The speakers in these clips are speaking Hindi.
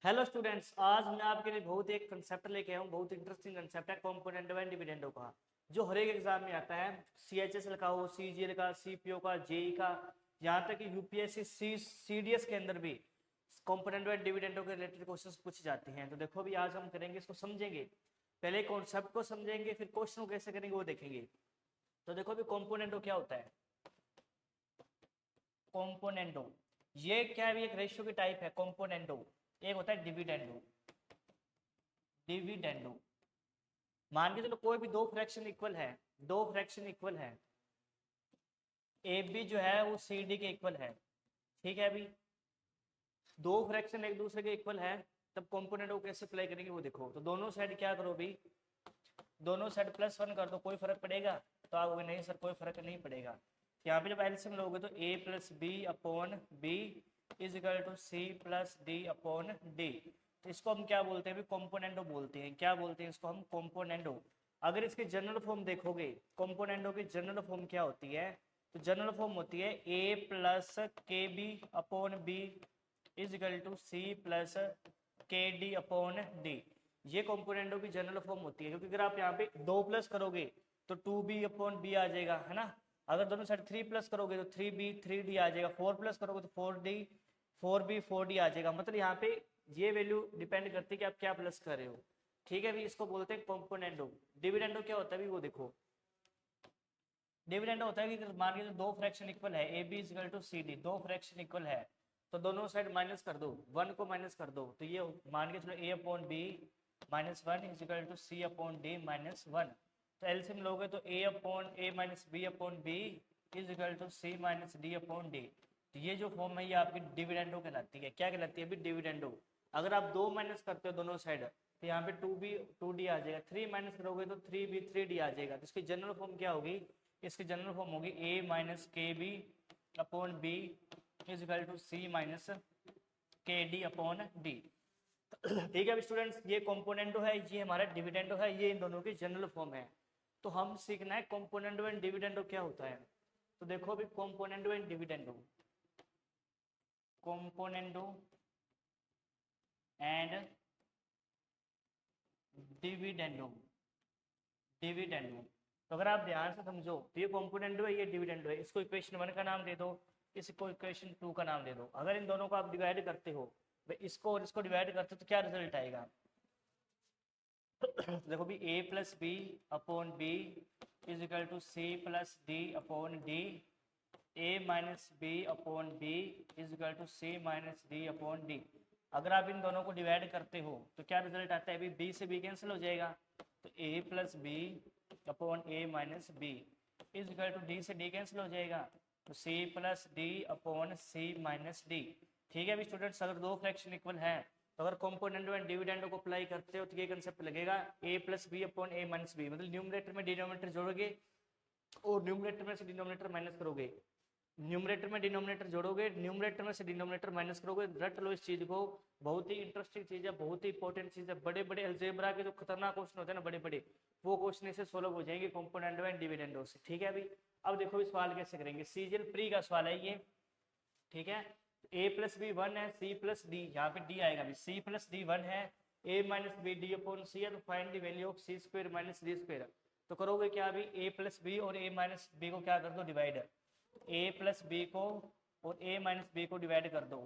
हेलो स्टूडेंट्स, आज मैं आपके लिए बहुत एक कंसेप्ट लेके आया हूँ। बहुत इंटरेस्टिंग कंसेप्ट है कंपोनेंट एंड डिविडेंडो का, जो हर एक एग्जाम में आता है। CHSL का हो, CGL का, CPO का, JEE का, यहाँ तक कि UPSC CDS के अंदर भी कंपोनेंट एंड डिविडेंडो के रिलेटेड क्वेश्चंस पूछे जाते हैं। तो देखो भी आज हम करेंगे, इसको समझेंगे। पहले कॉन्सेप्ट को समझेंगे, फिर क्वेश्चन को कैसे करेंगे वो देखेंगे। तो देखो भी कॉम्पोनेंटो क्या होता है। कॉम्पोनेंटो ये क्या है, एक रेशियो की टाइप है कॉम्पोनेंटो। एक होता है डिविडेंडो। डिविडेंडो मान के चलो कोई भी दो फ्रैक्शन इक्वल है, दो फ्रैक्शन इक्वल है, ए बी जो है वो सी डी के इक्वल है। ठीक है अभी दो फ्रैक्शन एक दूसरे के इक्वल है, तब कंपोनेंट को कैसे अप्लाई करेंगे वो देखो। तो दोनों साइड क्या करो भी, दोनों साइड +1 कर दो। कोई फर्क पड़ेगा? तो आप नहीं सर कोई फर्क नहीं पड़ेगा। यहाँ पे जब एलसीएम लोगे तो a plus B upon B is equal to C plus D upon D. तो इसको हम क्या बोलते हैं भी, कॉम्पोनेंटो बोलते हैं। क्या बोलते हैं इसको हम? कॉम्पोनेंटो। अगर इसकी जनरल फॉर्म देखोगे, कॉम्पोनेंटो की जनरल फॉर्म क्या होती है? तो जनरल फॉर्म होती है a plus K B upon B is equal to C plus K D upon D. ये कॉम्पोनेंटो की जनरल फॉर्म होती है, क्योंकि अगर आप यहाँ पे 2 प्लस करोगे तो 2b अपॉन बी आ जाएगा, है ना। अगर दोनों साइड 3 प्लस करोगे तो 3b 3d आ जाएगा। 4 प्लस करोगे तो 4d 4b 4d आ जाएगा। मतलब यहाँ पे ये वैल्यू डिपेंड करती है कि आप क्या प्लस कर रहे हो। ठीक है भी, इसको बोलते हैं कॉम्पोनेंटो। डिविडेंडो क्या होता है भी वो देखो। डिविडेंड होता है कि मान के दो फ्रैक्शन इक्वल है, A B equal to C D, दो फ्रैक्शन इक्वल है तो दोनों साइड माइनस कर दो, 1 को माइनस कर दो। तो ये मान के चलो a upon B -1 is equal to C upon D -1। तो एलसीएम लोगे तो a upon a minus B upon B is equal to C minus D upon D. तो ये जो फॉर्म है ये आपकी डिविडेंडो कहलाती है। क्या कहलाती है अभी? डिविडेंडो। अगर आप 2 माइनस करते हो दोनों साइड तो यहाँ पे 2b 2d आ जाएगा। 3 माइनस करोगे तो 3b 3d आ जाएगा। तो इसकी जनरल फॉर्म क्या होगी? इसकी जनरल फॉर्म होगी a minus K B upon B is equal to C minus K D upon D. ठीक है स्टूडेंट्स, ये कॉम्पोनेंटो है, ये हमारा डिविडेंडो है, ये इन दोनों की जनरल फॉर्म है। तो हम सीखना है कॉम्पोनेंटो एंड डिविडेंडो क्या होता है। तो देखो अभी componendo and dividendo, componendo and dividendo, dividendo. तो अगर आप ध्यान से समझो तो ये कॉम्पोनेंटो है, ये डिविडेंडो है। इसको इक्वेशन 1 का नाम दे दो, इसको इक्वेशन 2 का नाम दे दो। अगर इन दोनों को आप डिवाइड करते हो, इसको और इसको डिवाइड करते हो तो क्या रिजल्ट आएगा? तो देखो भी a plus B upon B is equal to C plus D upon D, a minus B upon B is equal to C minus D upon D. अगर आप इन दोनों को डिवाइड करते हो तो क्या रिजल्ट आता है? अभी b से b कैंसिल हो जाएगा, तो a plus B upon a minus B is equal to d से d कैंसिल हो जाएगा, तो c plus D upon c minus D. ठीक है अभी स्टूडेंट्स, अगर दो फ्रैक्शन इक्वल है तो अगर कॉम्पोनेंटो एंड डिविडेंडो को अप्लाई करते हो तो ये कंसेप्ट लगेगा a plus B upon a minus B. मतलब न्यूमरेटर में डिनोमिनेटर जोड़ोगे और न्यूमरेटर में से डिनोमिनेटर माइनस करोगे। न्यूमरेटर में डिनोमिनेटर जोड़ोगे, न्यूमरेटर में से डिनोमिनेटर माइनस करोगे। रट लो इस चीज को, बहुत ही इंटरेस्टिंग चीज है, बहुत ही इंपॉर्टेंट चीज है। बड़े बड़े अलजेब्रा के जो खतरनाक क्वेश्चन होते हैं ना, बड़े बड़े, वो क्वेश्चन इससे सोल्व हो जाएंगे कॉम्पोनेंटो एंड डिविडेंडो से। ठीक है अभी अब देखो इस सवाल कैसे करेंगे। सीजीएल प्री का सवाल है ये। ठीक है, a प्लस बी 1 है, c प्लस डी, यहाँ पे d आएगा भी, c प्लस डी 1 है, a minus B D upon C है, तो find the value of C square minus D square. तो करोगे क्या अभी? a प्लस बी और a माइनस बी को क्या कर दो? डिवाइड। a प्लस बी को और a माइनस बी को डिवाइड कर दो।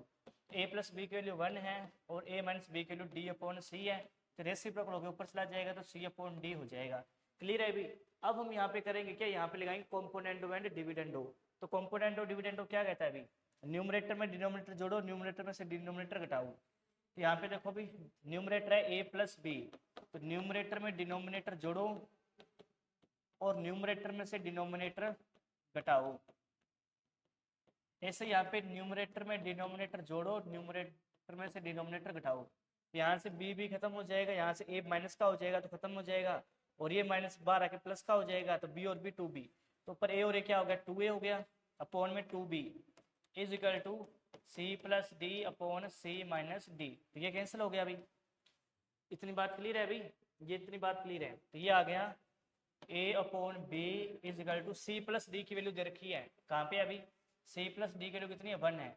a प्लस बी की वैल्यू 1 है और a माइनस बी की वैल्यू d अपॉन सी है, तो रेसिप्रोकल होकर ऊपर चला जाएगा तो c अपॉन डी हो जाएगा। क्लियर है अभी? अब हम यहाँ पे करेंगे क्या, यहाँ पे लगाएंगे कॉम्पोनेंटो एंड डिविडेंडो। तो कॉम्पोनेंटो डिविडेंडो क्या कहता है अभी? न्यूमरेटर में डिनोमिनेटर जोड़ो, न्यूमरेटर में से डिनोमिनेटर घटाओ। तो यहाँ पे देखो भी न्यूमरेटर है a प्लस बी, तो न्यूमरेटर में डिनोमिनेटर जोड़ो और न्यूमरेटर में से डिनोमिनेटर घटाओ। ऐसे यहाँ पे न्यूमरेटर में डिनोमिनेटर जोड़ो, न्यूमरेटर में से डिनोमिनेटर घटाओ। यहाँ से b खत्म हो जाएगा, यहाँ से a माइनस का हो जाएगा तो खत्म हो जाएगा, और ये माइनस बार आके प्लस का हो जाएगा, तो b और b 2b। तो ऊपर a और a क्या हो गया? 2a हो गया अपॉन में 2b is equal to C plus D upon C minus D. तो ये कैंसिल हो गया अभी। इतनी बात क्लियर है अभी? ये इतनी बात क्लियर है। तो ये आ गया a upon B is equal to C plus D की वैल्यू दे रखी है कहाँ पे अभी? c प्लस डी की वैल्यू कितनी है? 1 है,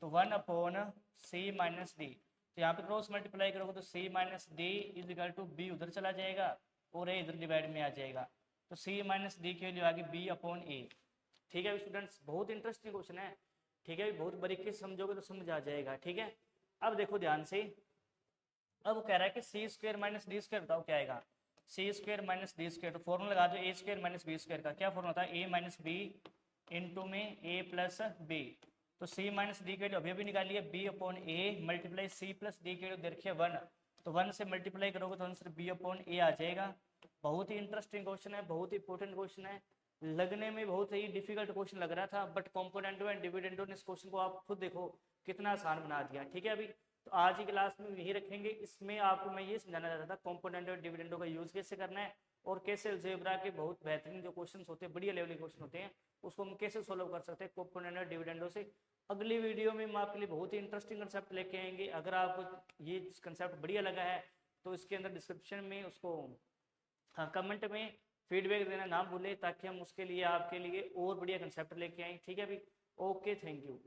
तो 1 अपॉन सी माइनस डी। तो यहाँ पे क्रॉस मल्टीप्लाई करोगे तो C minus D is equal to B उधर चला जाएगा और ए इधर डिवाइड में आ जाएगा, तो सी माइनस डी की वैल्यू आ गई बी अपॉन ए। ठीक है स्टूडेंट्स, बहुत इंटरेस्टिंग क्वेश्चन है। ठीक है, बहुत बारीकी से समझोगे तो समझ आ जाएगा। ठीक है, अब देखो ध्यान से, अब वो कह रहा है कि सी स्क्वायर माइनस डी स्क्वायर बताओ क्या आएगा। सी स्क्वायर माइनस डी स्क्वायर, तो फॉर्मूला लगा दो ए स्क्वायर माइनस बी स्क्वायर का। क्या फॉर्मूला था, ए माइनस बी इंटू में ए प्लस बी। तो सी माइनस डी के लिए अभी निकालिए, B upon A multiply C plus D के लिए देखिए 1, तो 1 से मल्टीप्लाई करोगे तो आंसर बी अपॉन ए आ जाएगा। बहुत ही इंटरेस्टिंग क्वेश्चन है, बहुत ही इंपॉर्टेंट क्वेश्चन है, लगने में बहुत ही डिफिकल्ट क्वेश्चन लग रहा था, बट कॉम्पोनेंटो एंड डिविडेंडो ने इस क्वेश्चन को आप खुद देखो कितना आसान बना दिया। ठीक है, अभी तो आज की क्लास में यही रखेंगे। इसमें आपको मैं ये समझाना चाहता था कॉम्पोनेंटो और डिविडेंडो का यूज कैसे करना है और कैसे अलजेब्रा के बहुत बेहतरीन जो क्वेश्चन होते हैं, बढ़िया लेवल के क्वेश्चन होते हैं, उसको हम कैसे सोल्व कर सकते हैं कॉम्पोनेंट और डिविडेंडो से। अगली वीडियो में हम आपके लिए बहुत ही इंटरेस्टिंग कंसेप्ट लेके आएंगे। अगर आपको ये कंसेप्ट बढ़िया लगा है तो इसके अंदर डिस्क्रिप्शन में उसको कमेंट में फीडबैक देना ना भूलें, ताकि हम उसके लिए आपके लिए और बढ़िया कंसेप्ट लेके आएँ। ठीक है अभी, ओके, थैंक यू।